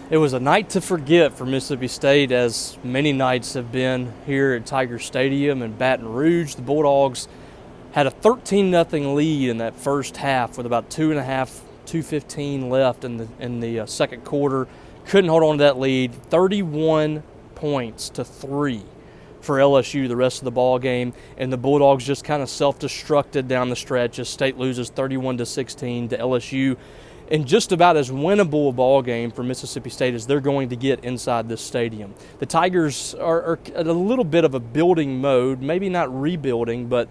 It was a night to forget for Mississippi State, as many nights have been here at Tiger Stadium in Baton Rouge. The Bulldogs had a 13-0 lead in that first half with about 2:15 left in the second quarter. Couldn't hold on to that lead. 31 points to 3 for LSU the rest of the ball game, and the Bulldogs just kind of self-destructed down the stretch as State loses 31-16 to LSU. And just about as winnable a ball game for Mississippi State as they're going to get inside this stadium. The Tigers are at a little bit of a building mode, maybe not rebuilding, but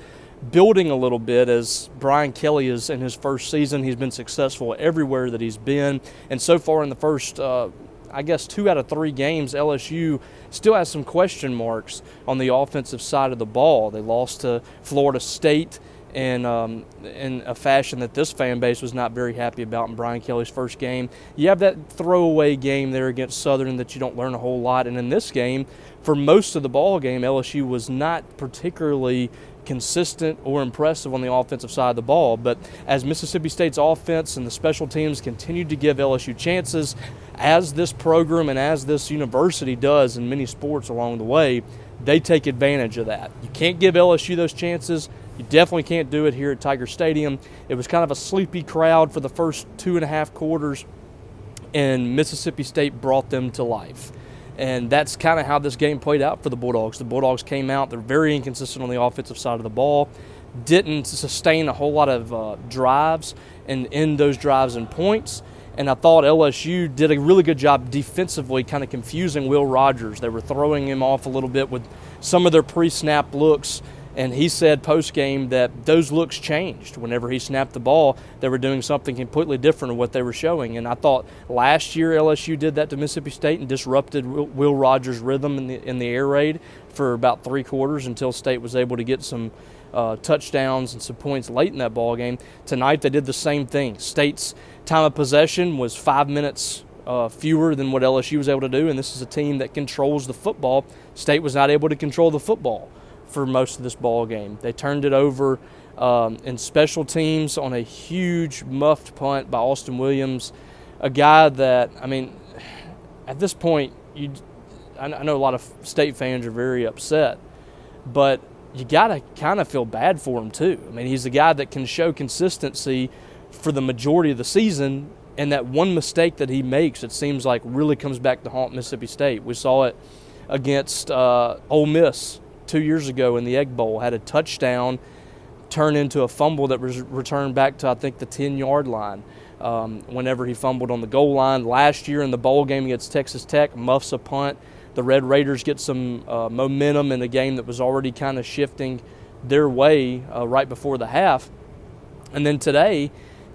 building a little bit, as Brian Kelly is in his first season. He's been successful everywhere that he's been, and so far in the first 2 out of 3 games, LSU still has some question marks on the offensive side of the ball. They lost to Florida State in a fashion that this fan base was not very happy about in Brian Kelly's first game. You have that throwaway game there against Southern that you don't learn a whole lot. And in this game, for most of the ball game, LSU was not particularly consistent or impressive on the offensive side of the ball. But as Mississippi State's offense and the special teams continued to give LSU chances, as this program and as this university does in many sports along the way, they take advantage of that. You can't give LSU those chances. You definitely can't do it here at Tiger Stadium. It was kind of a sleepy crowd for the first 2.5 quarters, and Mississippi State brought them to life. And that's kind of how this game played out for the Bulldogs. The Bulldogs came out. They're very inconsistent on the offensive side of the ball, didn't sustain a whole lot of drives and end those drives in points. And I thought LSU did a really good job defensively, kind of confusing Will Rogers. They were throwing him off a little bit with some of their pre-snap looks. And he said post-game that those looks changed. Whenever he snapped the ball, they were doing something completely different of what they were showing. And I thought last year LSU did that to Mississippi State and disrupted Will Rogers' rhythm in the air raid for about 3 quarters until State was able to get some touchdowns and some points late in that ball game. Tonight they did the same thing. State's time of possession was 5 minutes fewer than what LSU was able to do, and this is a team that controls the football. State was not able to control the football for most of this ball game. They turned it over in special teams on a huge muffed punt by Austin Williams, a guy that, I mean, at this point, I know a lot of State fans are very upset, but you got to kind of feel bad for him too. I mean, he's a guy that can show consistency for the majority of the season, and that one mistake that he makes, it seems like, really comes back to haunt Mississippi State. We saw it against Ole Miss 2 years ago in the Egg Bowl. Had a touchdown turn into a fumble that was returned back to, I think, the 10-yard line whenever he fumbled on the goal line. Last year in the bowl game against Texas Tech, muffs a punt. The Red Raiders get some momentum in a game that was already kind of shifting their way right before the half. And then today,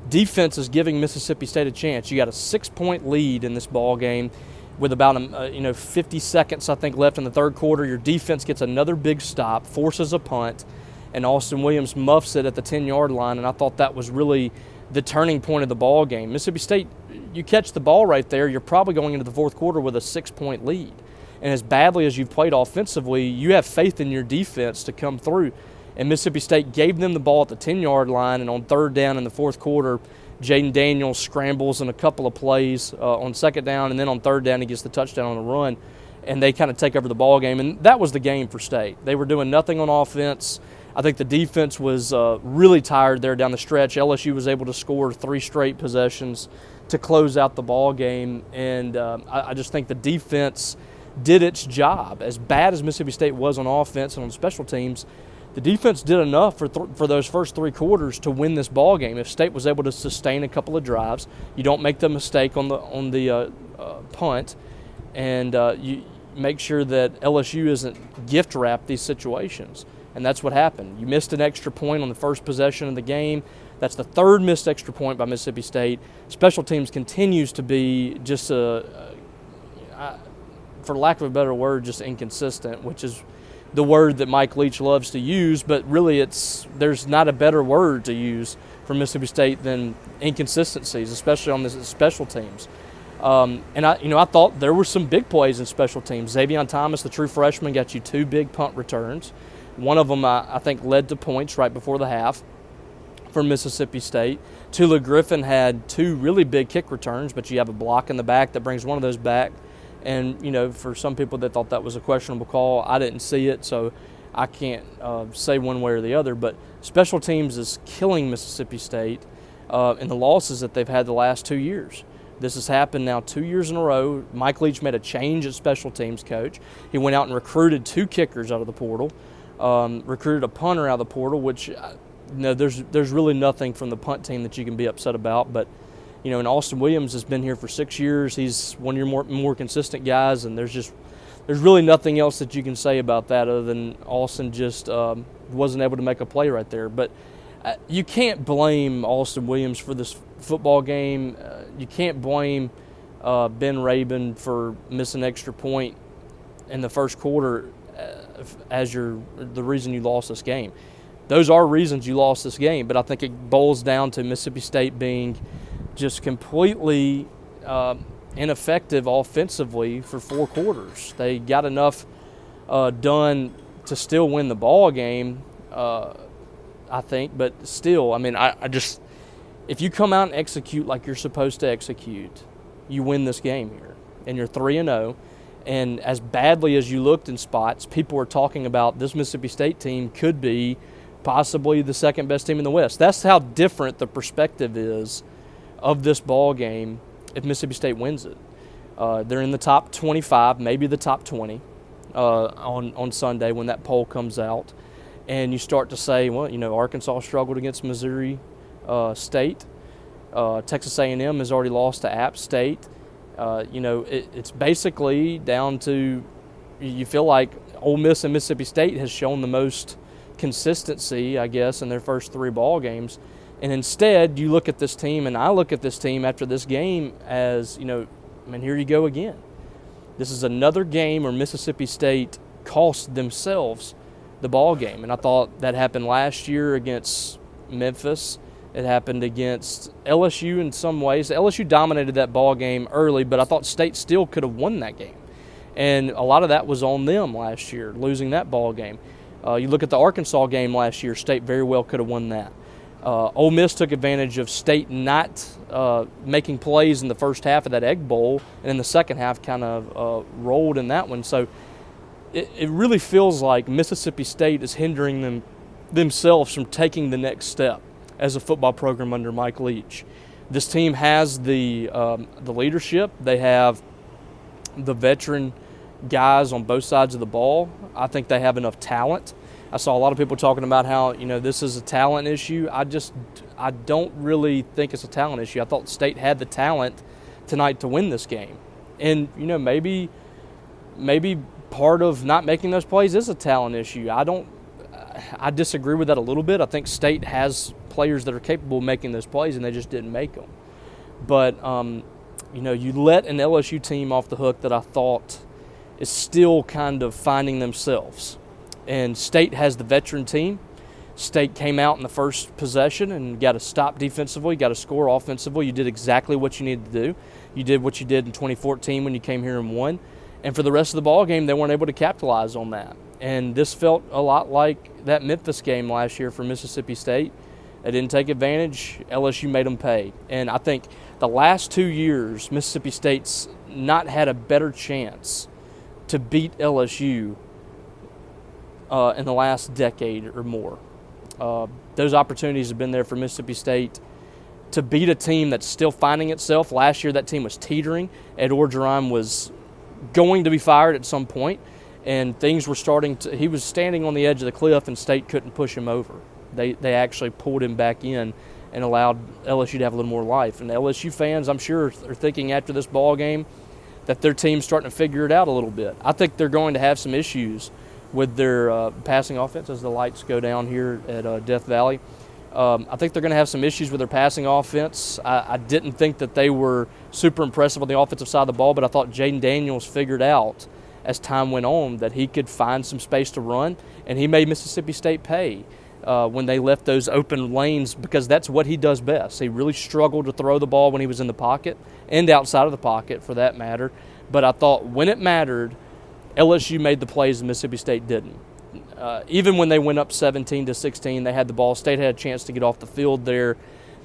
defense is giving Mississippi State a chance. You got a 6-point lead in this ball game with about 50 seconds, I think, left in the third quarter. Your defense gets another big stop, forces a punt, and Austin Williams muffs it at the 10-yard line, and I thought that was really the turning point of the ball game. Mississippi State, you catch the ball right there, you're probably going into the fourth quarter with a 6-point lead. And as badly as you've played offensively, you have faith in your defense to come through. And Mississippi State gave them the ball at the 10-yard line, and on third down in the fourth quarter, Jaden Daniels scrambles in a couple of plays on second down, and then on third down he gets the touchdown on the run, and they kind of take over the ball game. And that was the game for State. They were doing nothing on offense. I think the defense was really tired there down the stretch. LSU was able to score 3 straight possessions to close out the ball game, and I just think the defense did its job. As bad as Mississippi State was on offense and on special teams, the defense did enough for those first 3 quarters to win this ball game. If State was able to sustain a couple of drives, you don't make the mistake on the punt, and you make sure that LSU isn't gift-wrapped these situations. And that's what happened. You missed an extra point on the first possession of the game. That's the 3rd missed extra point by Mississippi State. Special teams continues to be just for lack of a better word, just inconsistent, which is the word that Mike Leach loves to use, but really there's not a better word to use for Mississippi State than inconsistencies, especially on the special teams. And I thought there were some big plays in special teams. Xavier Thomas, the true freshman, got you 2 big punt returns. One of them, I think, led to points right before the half. for Mississippi State. Tula Griffin had 2 really big kick returns, but you have a block in the back that brings one of those back. And, for some people that thought that was a questionable call, I didn't see it, so I can't say one way or the other. But special teams is killing Mississippi State in the losses that they've had the last 2 years. This has happened now 2 years in a row. Mike Leach made a change as special teams coach. He went out and recruited 2 kickers out of the portal, recruited a punter out of the portal, which there's really nothing from the punt team that you can be upset about. But and Austin Williams has been here for 6 years. He's one of your more consistent guys, and there's really nothing else that you can say about that other than Austin just wasn't able to make a play right there. But you can't blame Austin Williams for this football game. You can't blame Ben Rabin for missing an extra point in the first quarter as the reason you lost this game. Those are reasons you lost this game, but I think it boils down to Mississippi State being just completely ineffective offensively for 4 quarters. They got enough done to still win the ball game, I think, but still, I just, if you come out and execute like you're supposed to execute, you win this game here, and you're 3-0. And as badly as you looked in spots, people were talking about this Mississippi State team could be possibly the second best team in the West. That's how different the perspective is of this ball game if Mississippi State wins it. They're in the top 25, maybe the top 20 on Sunday when that poll comes out. And you start to say, well, Arkansas struggled against Missouri State. Texas A&M has already lost to App State. It's basically down to, you feel like Ole Miss and Mississippi State has shown the most consistency, I guess, in their first 3 ball games. And instead, you look at this team, and I look at this team after this game as, here you go again. This is another game where Mississippi State cost themselves the ball game. And I thought that happened last year against Memphis. It happened against LSU in some ways. LSU dominated that ball game early, but I thought State still could have won that game. And a lot of that was on them last year, losing that ball game. You look at the Arkansas game last year, State very well could have won that. Ole Miss took advantage of State not making plays in the first half of that Egg Bowl, and in the second half kind of rolled in that one. So it really feels like Mississippi State is hindering themselves from taking the next step as a football program under Mike Leach. This team has the leadership. They have the veteran guys on both sides of the ball. I think they have enough talent. I saw a lot of people talking about how, this is a talent issue. I don't really think it's a talent issue. I thought State had the talent tonight to win this game. And, maybe part of not making those plays is a talent issue. I disagree with that a little bit. I think State has players that are capable of making those plays, and they just didn't make them. But, you let an LSU team off the hook that I thought is still kind of finding themselves. And State has the veteran team. State came out in the first possession and got to stop defensively, got to score offensively. You did exactly what you needed to do. You did what you did in 2014 when you came here and won. And for the rest of the ball game, they weren't able to capitalize on that. And this felt a lot like that Memphis game last year for Mississippi State. They didn't take advantage. LSU made them pay. And I think the last 2 years, Mississippi State's not had a better chance to beat LSU in the last decade or more. Those opportunities have been there for Mississippi State to beat a team that's still finding itself. Last year, that team was teetering. Ed Orgeron was going to be fired at some point, and things were starting to – he was standing on the edge of the cliff, and State couldn't push him over. They actually pulled him back in and allowed LSU to have a little more life. And the LSU fans, I'm sure, are thinking after this ball game that their team's starting to figure it out a little bit. I think they're going to have some issues with their passing offense as the lights go down here at Death Valley. I think they're going to have some issues with their passing offense. I didn't think that they were super impressive on the offensive side of the ball, but I thought Jaden Daniels figured out as time went on that he could find some space to run, and he made Mississippi State pay when they left those open lanes, because that's what he does best. He really struggled to throw the ball when he was in the pocket and outside of the pocket for that matter. But I thought when it mattered, LSU made the plays and Mississippi State didn't. even when they went up 17-16, they had the ball. State had a chance to get off the field there.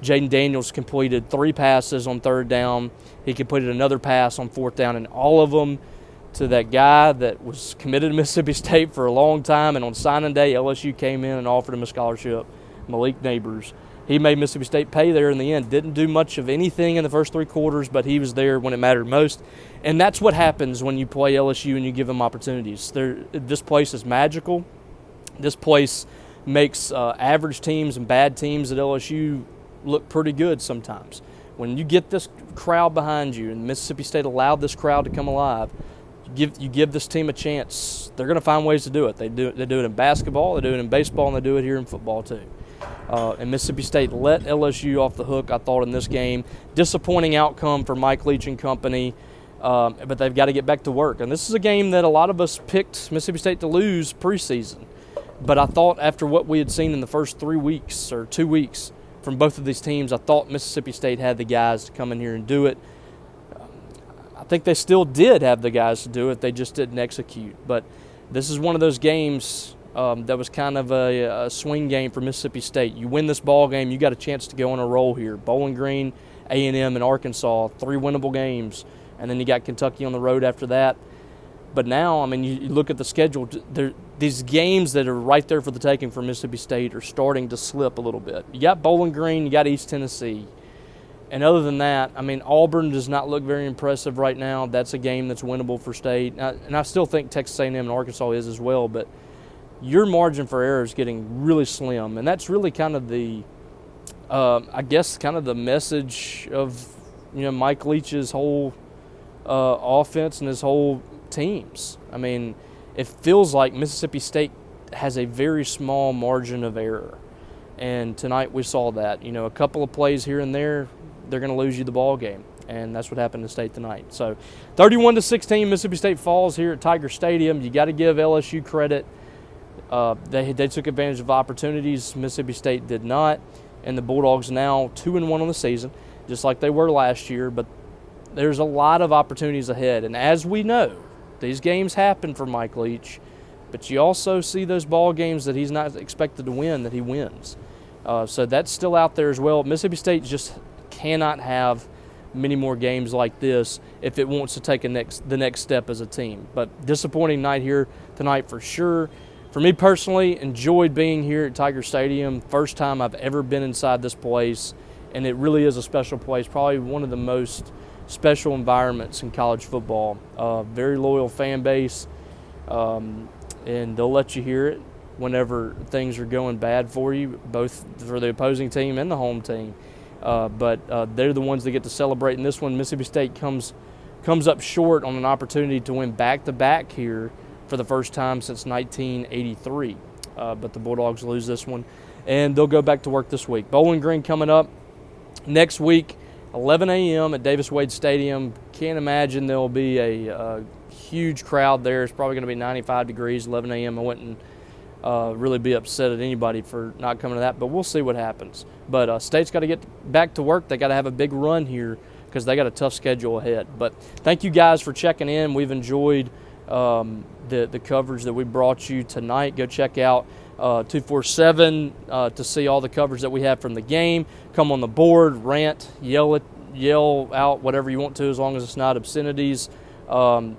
Jaden Daniels completed 3 passes on 3rd down. He completed another pass on 4th down, and all of them to that guy that was committed to Mississippi State for a long time. And on signing day, LSU came in and offered him a scholarship, Malik Neighbors. He made Mississippi State pay there in the end. Didn't do much of anything in the first 3 quarters, but he was there when it mattered most. And that's what happens when you play LSU and you give them opportunities. This place is magical. This place makes average teams and bad teams at LSU look pretty good sometimes. When you get this crowd behind you, and Mississippi State allowed this crowd to come alive, you give this team a chance. They're going to find ways to do it. They do it in basketball, they do it in baseball, and they do it here in football too. And Mississippi State let LSU off the hook, I thought, in this game. Disappointing outcome for Mike Leach and company, but they've got to get back to work. And this is a game that a lot of us picked Mississippi State to lose preseason. But I thought after what we had seen in the first 3 weeks or 2 weeks from both of these teams, I thought Mississippi State had the guys to come in here and do it. I think they still did have the guys to do it. They just didn't execute. But this is one of those games that was kind of a swing game for Mississippi State. You win this ball game, you got a chance to go on a roll here. Bowling Green, A&M, and Arkansas, 3 winnable games. And then you got Kentucky on the road after that. But now, I mean, you look at the schedule, these games that are right there for the taking for Mississippi State are starting to slip a little bit. You got Bowling Green, you got East Tennessee. And other than that, I mean, Auburn does not look very impressive right now. That's a game that's winnable for State. And I still think Texas A&M and Arkansas is as well. But your margin for error is getting really slim. And that's really kind of the, I guess, kind of the message of, Mike Leach's whole offense and his whole teams. I mean, it feels like Mississippi State has a very small margin of error. And tonight we saw that. A couple of plays here and there, they're going to lose you the ball game. And that's what happened to State tonight. So 31-16, Mississippi State falls here at Tiger Stadium. You got to give LSU credit. They took advantage of opportunities. Mississippi State did not. And the Bulldogs now 2-1 on the season, just like they were last year. But there's a lot of opportunities ahead. And as we know, these games happen for Mike Leach. But you also see those ball games that he's not expected to win, that he wins. So that's still out there as well. Mississippi State just cannot have many more games like this if it wants to take the next step as a team. But disappointing night here tonight for sure. For me personally, enjoyed being here at Tiger Stadium. First time I've ever been inside this place, and it really is a special place, probably one of the most special environments in college football. Very loyal fan base, and they'll let you hear it whenever things are going bad for you, both for the opposing team and the home team. But they're the ones that get to celebrate in this one. Mississippi State comes up short on an opportunity to win back-to-back here for the first time since 1983. But the Bulldogs lose this one, and they'll go back to work this week. Bowling Green coming up next week, 11 a.m. at Davis Wade Stadium. Can't imagine there'll be a huge crowd there. It's probably going to be 95 degrees, 11 a.m. I wouldn't really be upset at anybody for not coming to that, but we'll see what happens. But State's got to get back to work. They got to have a big run here because they got a tough schedule ahead. But thank you guys for checking in. We've enjoyed the coverage that we brought you tonight. Go check out 247 to see all the coverage that we have from the game. Come on the board, rant, yell out whatever you want to, as long as it's not obscenities.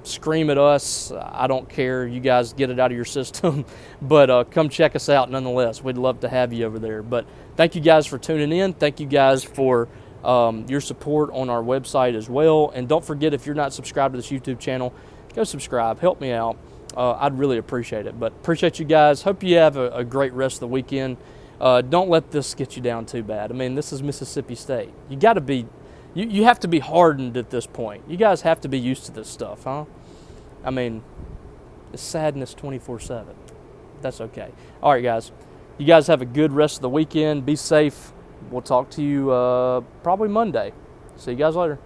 Scream at us. I don't care. You guys get it out of your system. But come check us out nonetheless. We'd love to have you over there. But thank you guys for tuning in. Thank you guys for your support on our website as well. And don't forget, if you're not subscribed to this YouTube channel, go subscribe. Help me out. I'd really appreciate it. But appreciate you guys. Hope you have a great rest of the weekend. Don't let this get you down too bad. I mean, this is Mississippi State. You got to be... You have to be hardened at this point. You guys have to be used to this stuff, huh? I mean, it's sadness 24/7. That's okay. All right, guys. You guys have a good rest of the weekend. Be safe. We'll talk to you probably Monday. See you guys later.